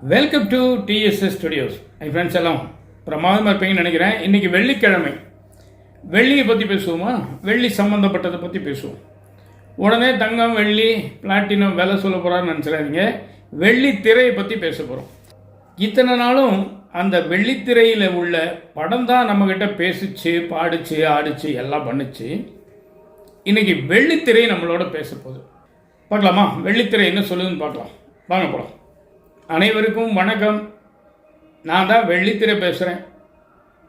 Welcome to TDS studios. N friends எல்லாம் பிரமாதமாக இருப்பீங்கன்னு நினைக்கிறேன். இன்றைக்கி வெள்ளிக்கிழமை, வெள்ளியை பற்றி பேசுவோமா? வெள்ளி சம்மந்தப்பட்டதை பற்றி பேசுவோம். உடனே தங்கம், வெள்ளி, பிளாட்டினம் விலை சொல்ல போகிறான்னு நினச்சிடாதீங்க. வெள்ளி திரையை பற்றி பேச போகிறோம். இத்தனை நாளும் அந்த வெள்ளித்திரையில் உள்ள படம் தான் நம்மக்கிட்ட பேசிச்சு, பாடிச்சு, ஆடிச்சு, எல்லாம் பண்ணிச்சு. இன்றைக்கி வெள்ளித்திரை நம்மளோட பேச போகுது. பார்க்கலாமா? வெள்ளித்திரை என்ன சொல்லுதுன்னு பார்க்கலாம். வாங்க போகலாம். அனைவருக்கும் வணக்கம். நான் தான் வெள்ளித்திரை பேசுகிறேன்.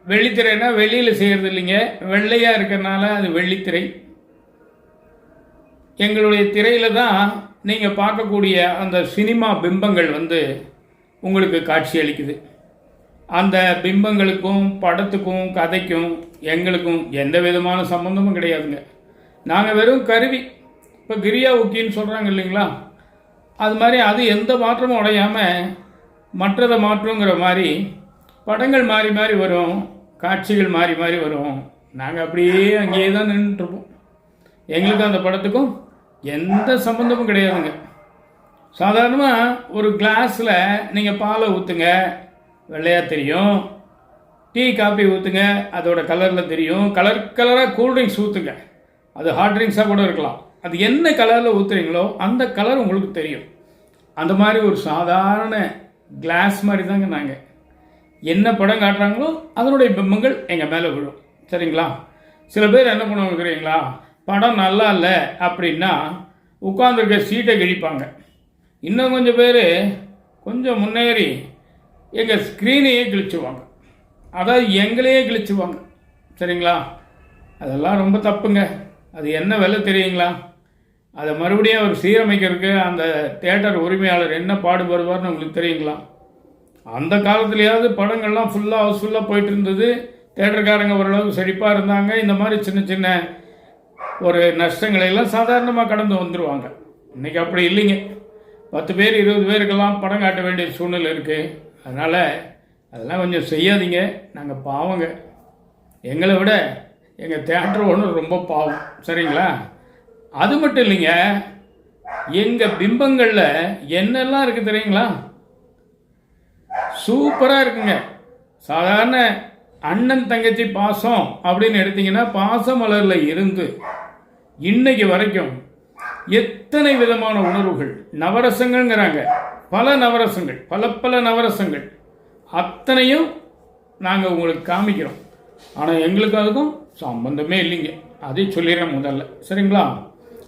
வெள்ளித்திரைனா வெளியில் செய்கிறது இல்லைங்க, வெள்ளையாக இருக்கிறனால அது வெள்ளித்திரை. எங்களுடைய திரையில் தான் நீங்கள் பார்க்கக்கூடிய அந்த சினிமா பிம்பங்கள் உங்களுக்கு காட்சி அளிக்குது. அந்த பிம்பங்களுக்கும் படத்துக்கும் கதைக்கும் எங்களுக்கும் எந்த விதமான சம்பந்தமும் கிடையாதுங்க. நாங்கள் வெறும் கருவி. இப்போ கிரியா ஊக்கின்னு சொல்கிறாங்க இல்லைங்களா, அது மாதிரி அது எந்த மாற்றமும் அடையாமல் மற்றதை மாற்றுங்கிற மாதிரி படங்கள் மாறி மாறி வரும், காட்சிகள் மாறி மாறி வரும். நாங்கள் அப்படியே அங்கேயே தான் நின்றுட்டுருப்போம். எங்களுக்கு அந்த படத்துக்கும் எந்த சம்மந்தமும் கிடையாதுங்க. சாதாரணமாக ஒரு கிளாஸில் நீங்கள் பாலை ஊற்றுங்க, வெள்ளையாக தெரியும். டீ காப்பி ஊற்றுங்க, அதோட கலரில் தெரியும். கலராக கூல்ட்ரிங்க்ஸ் ஊற்றுங்க, அது ஹாட் ட்ரிங்க்ஸாக கூட இருக்கலாம். அது என்ன கலரில் ஊற்றுறீங்களோ அந்த கலர் உங்களுக்கு தெரியும். அந்த மாதிரி ஒரு சாதாரண கிளாஸ் மாதிரி தாங்க நாங்கள். என்ன படம் காட்டுறாங்களோ அதனுடைய பிம்பங்கள் எங்கள் மேலே விழும். சரிங்களா? சில பேர் என்ன பண்ணுவாங்க தெரியுங்களா, படம் நல்லா இல்லை அப்படின்னா உட்காந்துருக்க சீட்டை கிழிப்பாங்க. இன்னும் கொஞ்சம் பேர் கொஞ்சம் முன்னேறி எங்கள் ஸ்க்ரீனையே கிழிச்சுவாங்க, அதாவது எங்களையே கிழிச்சுவாங்க. சரிங்களா? அதெல்லாம் ரொம்ப தப்புங்க. அது என்ன விலை தெரியுங்களா? அதை மறுபடியும் அவர் சீரமைக்கிறதுக்கு அந்த தேட்டர் உரிமையாளர் என்ன பாடுபடுவார்னு உங்களுக்கு தெரியுங்களா? அந்த காலத்துலேயாவது படங்கள்லாம் ஹவுஸ்ஃபுல்லாக போயிட்டு இருந்தது. தேட்டருக்காரங்க ஓரளவுக்கு செழிப்பாக இருந்தாங்க. இந்த மாதிரி சின்ன சின்ன ஒரு நஷ்டங்களையெல்லாம் சாதாரணமாக கடந்து வந்துடுவாங்க. இன்றைக்கி அப்படி இல்லைங்க. 10 பேர் 20 பேருக்கெல்லாம் படம் காட்ட வேண்டிய சூழ்நிலை இருக்குது. அதனால் அதெல்லாம் கொஞ்சம் செய்யாதீங்க. நாங்கள் பாவங்க. எங்களை விட எங்கள் தேட்டர் ஒன்று ரொம்ப பாவம். சரிங்களா? அது மட்டும் இல்லைங்க, எங்கள் பிம்பங்களில் என்னெல்லாம் இருக்குது தெரியுங்களா? சூப்பராக இருக்குங்க. சாதாரண அண்ணன் தங்கச்சி பாசம் அப்படின்னு எடுத்திங்கன்னா பாசமலரில் இருந்து இன்னைக்கு வரைக்கும் எத்தனை விதமான உணர்வுகள், நவரசங்கள்ங்கிறாங்க, பல நவரசங்கள், பல நவரசங்கள் அத்தனையும் நாங்கள் உங்களுக்கு காமிக்கிறோம். ஆனால் எங்களுக்கு அதுக்கும் சம்பந்தமே இல்லைங்க. அதை சொல்லிடுறேன் முதல்ல. சரிங்களா?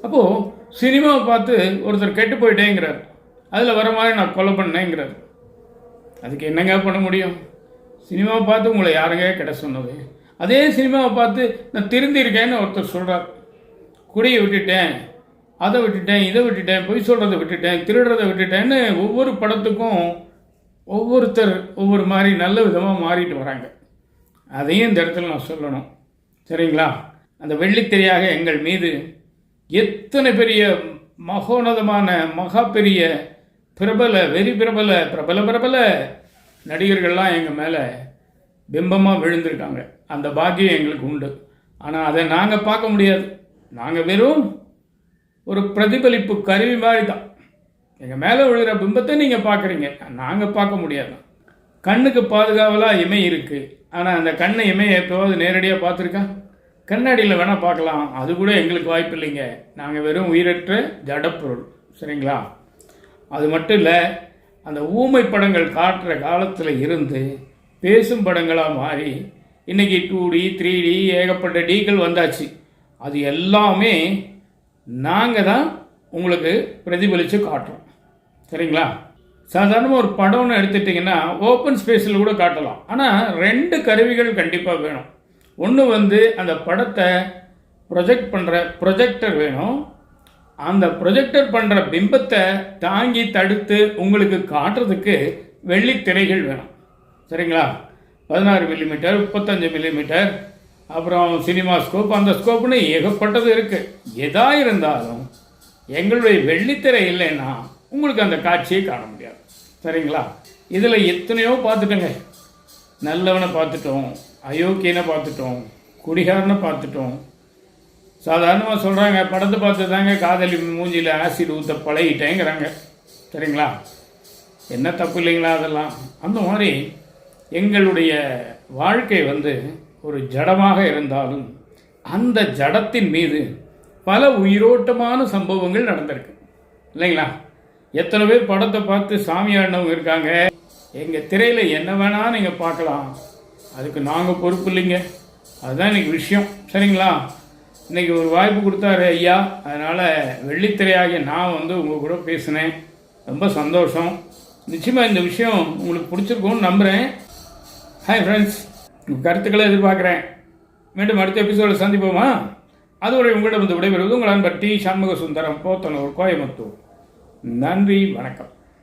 அப்போது சினிமாவை பார்த்து ஒருத்தர் கெட்டு போயிட்டேங்கிறார், அதில் வர மாதிரி நான் கொலை பண்ணேங்கிறார். அதுக்கு என்னங்க பண்ண முடியும்? சினிமாவை பார்த்து உங்களை யாருங்க கெட்ட சொன்னது? அதே சினிமாவை பார்த்து நான் திருந்திருக்கேன்னு ஒருத்தர் சொல்கிறார். குடியை விட்டுட்டேன், அதை விட்டுட்டேன், இதை விட்டுட்டேன், பொய் சொல்கிறத விட்டுட்டேன், திருடுறதை விட்டுட்டேன்னு ஒவ்வொரு படத்துக்கும் ஒவ்வொருத்தர் ஒவ்வொரு மாதிரி நல்ல விதமாக மாறிட்டு வராங்க. அதையும் இந்த இடத்துல நான் சொல்லணும். சரிங்களா? அந்த வெள்ளித்திரையாக எங்கள் மீது எத்தனை பெரிய மகோன்னதமான மகா பெரிய பிரபல நடிகர்கள்லாம் எங்கள் மேலே பிம்பமாக விழுந்திருக்காங்க. அந்த பாக்கியம் எங்களுக்கு உண்டு. ஆனால் அதை நாங்கள் பார்க்க முடியாது. நாங்கள் வெறும் ஒரு பிரதிபலிப்பு கருவி மாதிரி தான். எங்கள் மேலே விழுகிற பிம்பத்தை நீங்கள் பார்க்குறீங்க, நாங்கள் பார்க்க முடியாது. கண்ணுக்கு பாதுகாவலாக இமை இருக்குது. ஆனால் அந்த கண்ணை இமையை எப்போவாது நேரடியாக பார்த்துருக்கா? கண்ணாடியில் வேணால் பார்க்கலாம், அது கூட எங்களுக்கு வாய்ப்பு இல்லைங்க. நாங்கள் வெறும் உயிரற்ற ஜடப்பொருள். சரிங்களா? அது மட்டும் இல்லை, அந்த ஊமை படங்கள் காட்டுற காலத்தில் இருந்து பேசும் படங்களாக மாறி இன்றைக்கி 2D 3D ஏகப்பட்ட டீக்கள் வந்தாச்சு. அது எல்லாமே நாங்கள் தான் உங்களுக்கு பிரதிபலித்து காட்டுறோம். சரிங்களா? சாதாரணமாக ஒரு படம்னு எடுத்துட்டிங்கன்னா ஓப்பன் ஸ்பேஸில் கூட காட்டலாம். ஆனால் 2 கருவிகள் கண்டிப்பாக வேணும். ஒன்று அந்த படத்தை ப்ரொஜெக்ட் பண்ணுற ப்ரொஜெக்டர் வேணும். அந்த ப்ரொஜெக்டர் பண்ணுற பிம்பத்தை தாங்கி தடுத்து உங்களுக்கு காட்டுறதுக்கு வெள்ளித்திரைகள் வேணும். சரிங்களா? 16 மில்லிமீட்டர், 35 மில்லிமீட்டர், அப்புறம் சினிமா ஸ்கோப், அந்த ஸ்கோப்னு ஏகப்பட்டது இருக்குது. எதாக இருந்தாலும் எங்களுடைய வெள்ளித்திரை இல்லைன்னா உங்களுக்கு அந்த காட்சியை காண முடியாது. சரிங்களா? இதில் எத்தனையோ பார்த்துட்டோங்க. நல்லவனை பார்த்துட்டோம், அயோக்கியனை பார்த்துட்டோம், குடிகாரனை பார்த்துட்டோம். சாதாரணமாக சொல்கிறாங்க, படத்தை பார்த்து தாங்க காதலி மூஞ்சியில் ஆசிட் ஊற்ற பழகிட்டேங்கிறாங்க. சரிங்களா? என்ன தப்பு இல்லைங்களா அதெல்லாம். அந்த மாதிரி எங்களுடைய வாழ்க்கை ஒரு ஜடமாக இருந்தாலும் அந்த ஜடத்தின் மீது பல உயிரோட்டமான சம்பவங்கள் நடந்திருக்கு இல்லைங்களா. எத்தனை பேர் படத்தை பார்த்து சாமி ஆடினவங்க இருக்காங்க. எங்கள் திரையில் என்ன வேணால் நீங்கள் பார்க்கலாம், அதுக்கு நாங்கள் பொறுப்பு இல்லைங்க. அதுதான் இன்றைக்கி விஷயம். சரிங்களா. இன்றைக்கி ஒரு வாய்ப்பு கொடுத்தாரு ஐயா, அதனால் வெள்ளித்திரையாகிய நான் உங்கள் கூட பேசினேன். ரொம்ப சந்தோஷம். நிச்சயமாக இந்த விஷயம் உங்களுக்கு பிடிச்சிருக்கும்னு நம்புகிறேன். ஹாய் ஃப்ரெண்ட்ஸ், உங்கள் கருத்துக்களை எதிர்பார்க்குறேன். மீண்டும் அடுத்த எபிசோடில் சந்திப்போமா? அதுவரை உங்களிடம் விடைபெறுவது உங்கள் நண்பர் டி. சண்முக சுந்தரம், போத்தனூர், கோயம்புத்தூர். நன்றி, வணக்கம்.